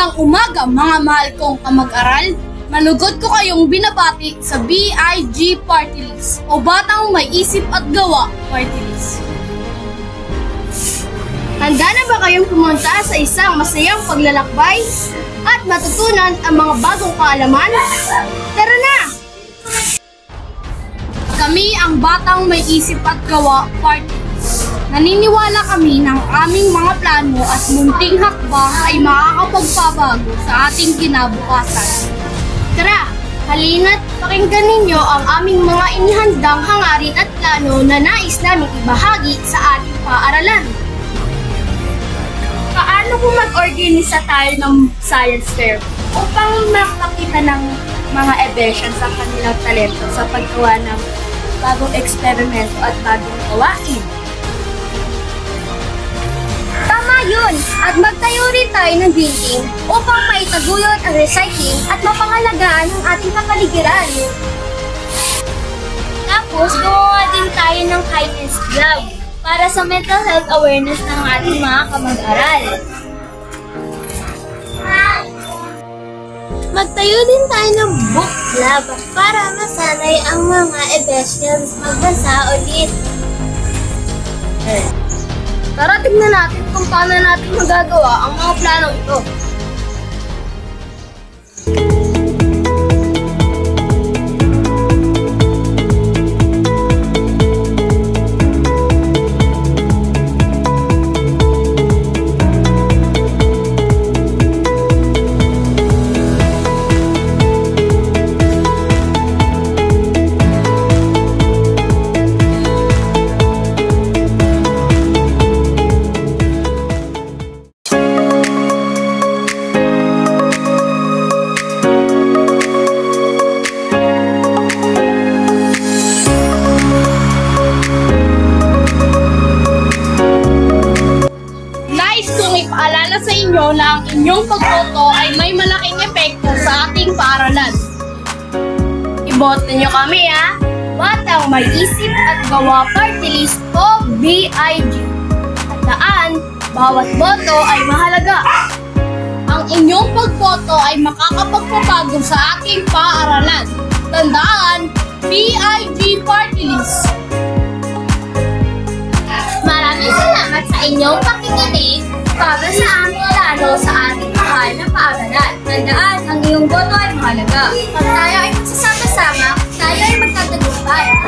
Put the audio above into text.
Magandang umaga mga mahal kong kamag-aral. Malugod ko kayong binabati sa BIG Party List o Batang May Isip at Gawa Party List. Handa na ba kayong pumunta sa isang masayang paglalakbay at matutunan ang mga bagong kaalaman? Tara na! Kami ang Batang May Isip at Gawa Party List. Naniniwala kami ng aming mga plano at munting hakbang ay makakapagpabago sa ating kinabukasan. Tara, halina't pakinggan ninyo ang aming mga inihandang hangarin at plano na nais naming ibahagi sa ating paaralan. Paano kung mag-organisa tayo ng science fair upang makakita ng mga ebesyans sa kanilang talento sa paggawa ng bagong eksperimento at bagong gawain? Tama yun! At magtayo rin tayo ng building upang maitaguyod ang recycling at mapangalagaan ang ating kapaligiran. Tapos, gumawa din tayo ng kindness club para sa mental health awareness ng ating mga kamag-aral. Magtayo din tayo ng book club para masanay ang mga ebestions magbasa ulit. Tara, tignan natin kung paano natin magagawa ang mga planong ito. Ipaalala sa inyo na ang inyong pagboto ay may malaking epekto sa ating paaralan. Iboto nyo kami ha! Batang May Isip at Gawa Party List o BIG. Tandaan, bawat boto ay mahalaga. Ang inyong pagboto ay makakapagpabago sa ating paaralan. Tandaan, BIG Party List. Maraming salamat sa inyong pakikinig para sa aming plano sa ating mahal na paaralan. Tandaan, ang iyong boto ay mahalaga. Pag tayo ay magsasama-sama, tayo ay magtatagumpay.